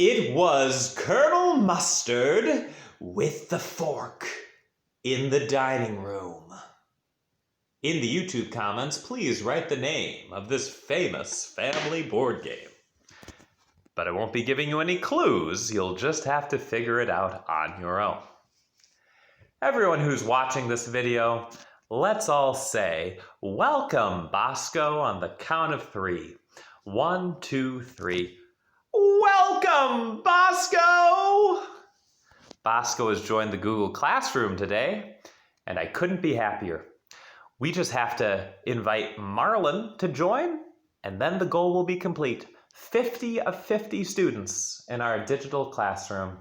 It was Colonel Mustard with the fork in the dining room. In the YouTube comments, please write the name of this famous family board game. But I won't be giving you any clues, you'll just have to figure it out on your own. Everyone who's watching this video, let's all say, welcome Bosco on the count of 3. 1, 2, 3. Welcome, Bosco! Bosco has joined the Google Classroom today, and I couldn't be happier. We just have to invite Marlon to join, and then the goal will be complete. 50 of 50 students in our digital classroom.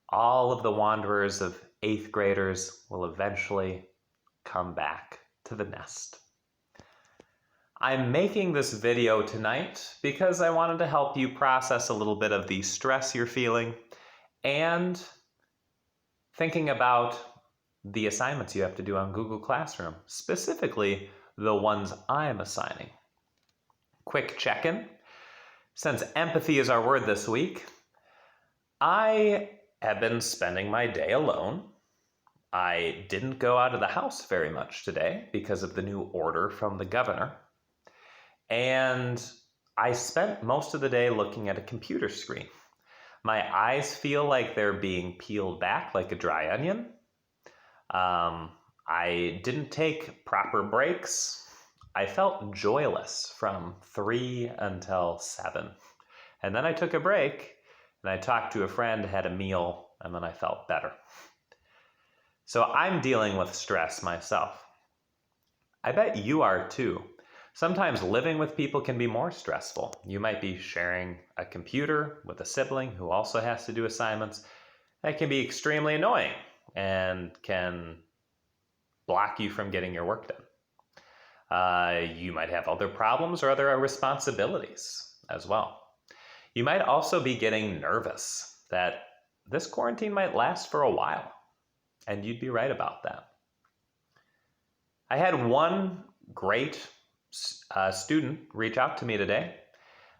All of the wanderers of 8th graders will eventually come back to the nest. I'm making this video tonight because I wanted to help you process a little bit of the stress you're feeling and thinking about the assignments you have to do on Google Classroom, specifically the ones I'm assigning. Quick check-in. Since empathy is our word this week, I have been spending my day alone. I didn't go out of the house very much today because of the new order from the governor. And I spent most of the day looking at a computer screen. My eyes feel like they're being peeled back like a dry onion. I didn't take proper breaks. I felt joyless from 3 until 7. And then I took a break and I talked to a friend, had a meal, and then I felt better. So I'm dealing with stress myself. I bet you are too. Sometimes living with people can be more stressful. You might be sharing a computer with a sibling who also has to do assignments. That can be extremely annoying and can block you from getting your work done. You might have other problems or other responsibilities as well. You might also be getting nervous that this quarantine might last for a while, and you'd be right about that. I had one great student reach out to me today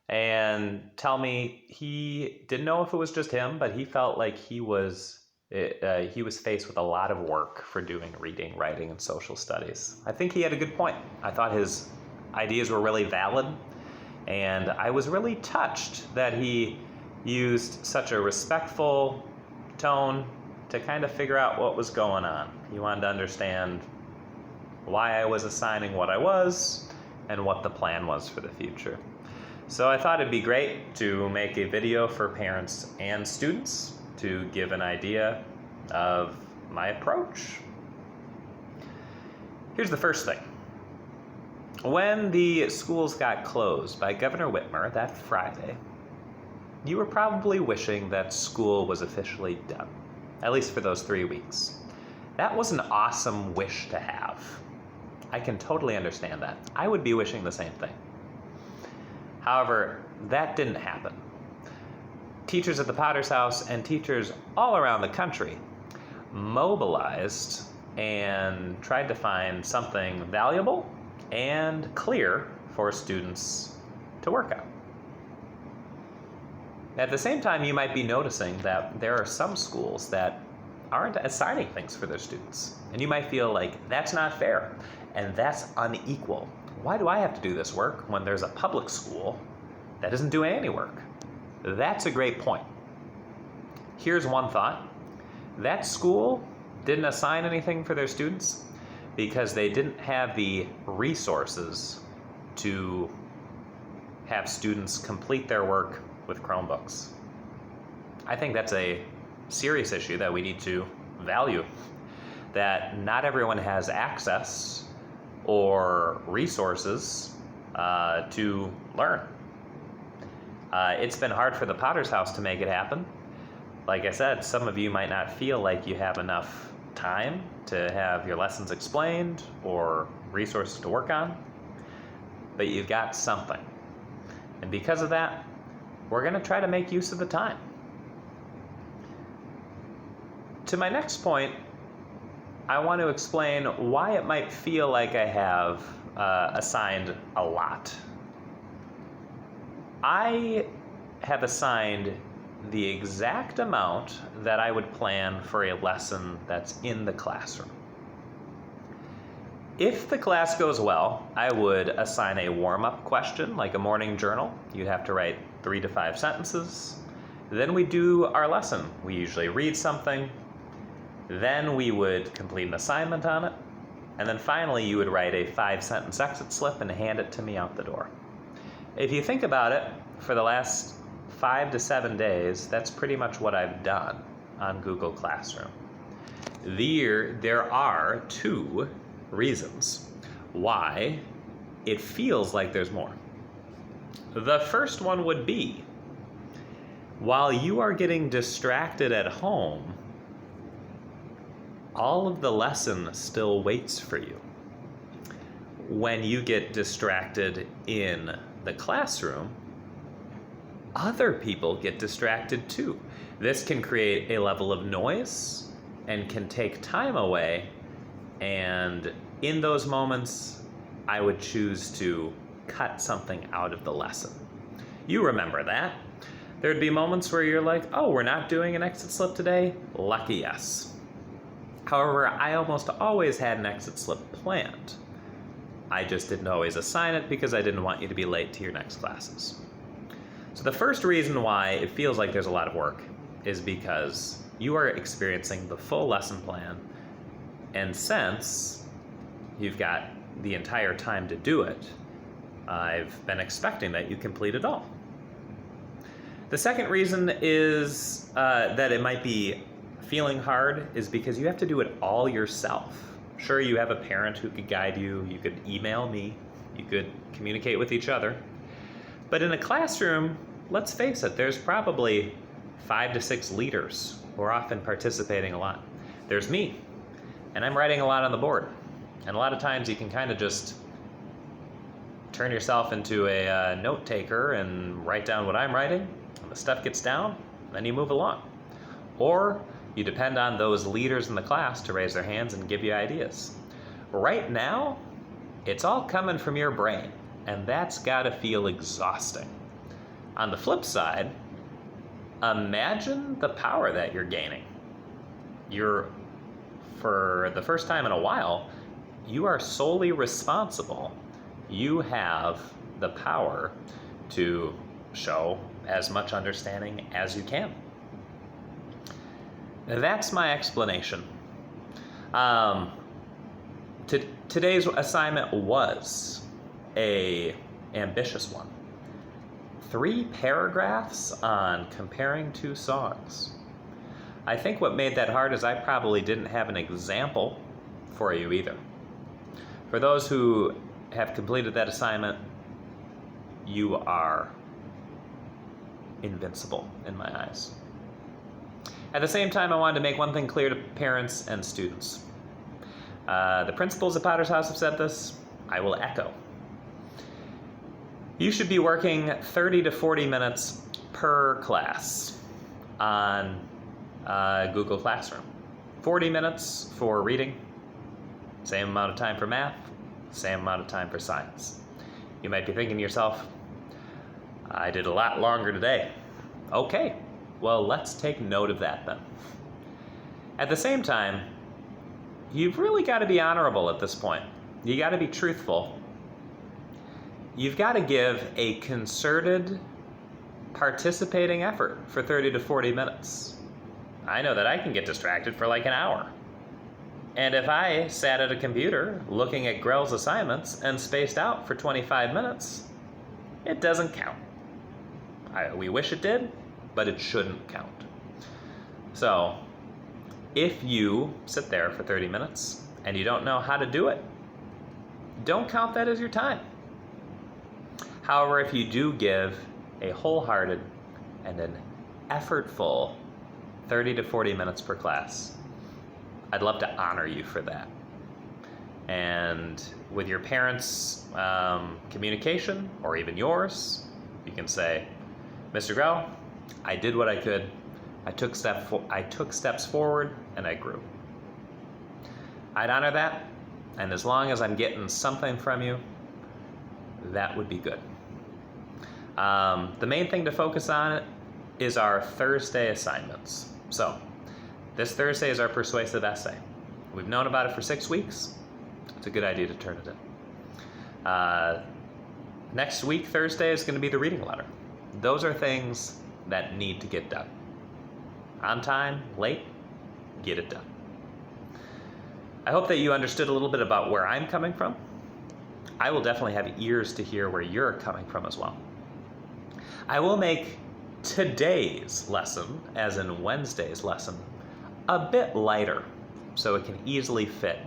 and tell me he didn't know if it was just him, but he felt like he was faced with a lot of work for doing reading, writing, and social studies. I think he had a good point. I thought his ideas were really valid, and I was really touched that he used such a respectful tone to kind of figure out what was going on. He wanted to understand why I was assigning what I was and what the plan was for the future. So I thought it'd be great to make a video for parents and students to give an idea of my approach. Here's the first thing. When the schools got closed by Governor Whitmer that Friday, you were probably wishing that school was officially done, at least for those 3 weeks. That was an awesome wish to have. I can totally understand that. I would be wishing the same thing. However, that didn't happen. Teachers at the Potter's House and teachers all around the country mobilized and tried to find something valuable and clear for students to work on. At the same time, you might be noticing that there are some schools that aren't assigning things for their students. And you might feel like that's not fair and that's unequal. Why do I have to do this work when there's a public school that isn't doing any work? That's a great point. Here's one thought. That school didn't assign anything for their students because they didn't have the resources to have students complete their work with Chromebooks. I think that's a serious issue that we need to value, that not everyone has access or resources to learn. It's been hard for the Potter's House to make it happen. Like I said, some of you might not feel like you have enough time to have your lessons explained or resources to work on, but you've got something. And because of that, we're going to try to make use of the time. To my next point, I want to explain why it might feel like I have assigned a lot. I have assigned the exact amount that I would plan for a lesson that's in the classroom. If the class goes well, I would assign a warm-up question, like a morning journal. You'd have to write 3 to 5 sentences. Then we do our lesson. We usually read something. Then we would complete an assignment on it. And then finally, you would write a 5-sentence exit slip and hand it to me out the door. If you think about it, for the last 5 to 7 days, that's pretty much what I've done on Google Classroom. There are 2 reasons why it feels like there's more. The first one would be, while you are getting distracted at home, all of the lesson still waits for you. When you get distracted in the classroom, other people get distracted too. This can create a level of noise and can take time away. And in those moments, I would choose to cut something out of the lesson. You remember that. There'd be moments where you're like, oh, we're not doing an exit slip today? Lucky us. However, I almost always had an exit slip planned. I just didn't always assign it because I didn't want you to be late to your next classes. So the first reason why it feels like there's a lot of work is because you are experiencing the full lesson plan, and since you've got the entire time to do it, I've been expecting that you complete it all. The second reason is that it might be feeling hard is because you have to do it all yourself. Sure, you have a parent who could guide you, you could email me, you could communicate with each other. But in a classroom, let's face it, there's probably 5 to 6 leaders who are often participating a lot. There's me, and I'm writing a lot on the board. And a lot of times you can kind of just turn yourself into a note taker and write down what I'm writing, and the stuff gets down, then you move along. Or you depend on those leaders in the class to raise their hands and give you ideas. Right now, it's all coming from your brain, and that's gotta feel exhausting. On the flip side, imagine the power that you're gaining. For the first time in a while, you are solely responsible. You have the power to show as much understanding as you can. That's my explanation. Today's assignment was an ambitious one. 3 paragraphs on comparing 2 songs. I think what made that hard is I probably didn't have an example for you either. For those who have completed that assignment, you are invincible in my eyes. At the same time, I wanted to make one thing clear to parents and students. The principals at Potter's House have said this. I will echo. You should be working 30 to 40 minutes per class on Google Classroom. 40 minutes for reading, same amount of time for math, same amount of time for science. You might be thinking to yourself, I did a lot longer today. Okay. Well, let's take note of that then. At the same time, you've really got to be honorable at this point. You got to be truthful. You've got to give a concerted, participating effort for 30 to 40 minutes. I know that I can get distracted for like an hour. And if I sat at a computer looking at Grell's assignments and spaced out for 25 minutes, it doesn't count. We wish it did, but it shouldn't count. So, if you sit there for 30 minutes and you don't know how to do it, don't count that as your time. However, if you do give a wholehearted and an effortful 30 to 40 minutes per class, I'd love to honor you for that. And with your parents' communication, or even yours, you can say, Mr. Grell, I did what I could. I took steps forward, and I grew. I'd honor that, and as long as I'm getting something from you, that would be good. The main thing to focus on is our Thursday assignments. So, this Thursday is our persuasive essay. We've known about it for 6 weeks. It's a good idea to turn it in. Next week, Thursday, is going to be the reading letter. Those are things that need to get done. On time, late, get it done. I hope that you understood a little bit about where I'm coming from. I will definitely have ears to hear where you're coming from as well. I will make today's lesson, as in Wednesday's lesson, a bit lighter so it can easily fit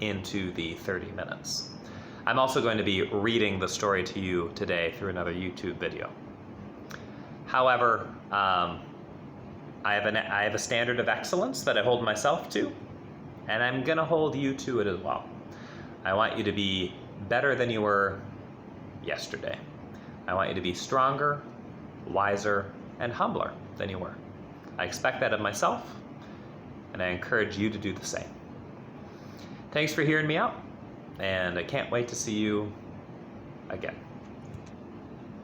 into the 30 minutes. I'm also going to be reading the story to you today through another YouTube video. However, I have a standard of excellence that I hold myself to, and I'm going to hold you to it as well. I want you to be better than you were yesterday. I want you to be stronger, wiser, and humbler than you were. I expect that of myself, and I encourage you to do the same. Thanks for hearing me out, and I can't wait to see you again.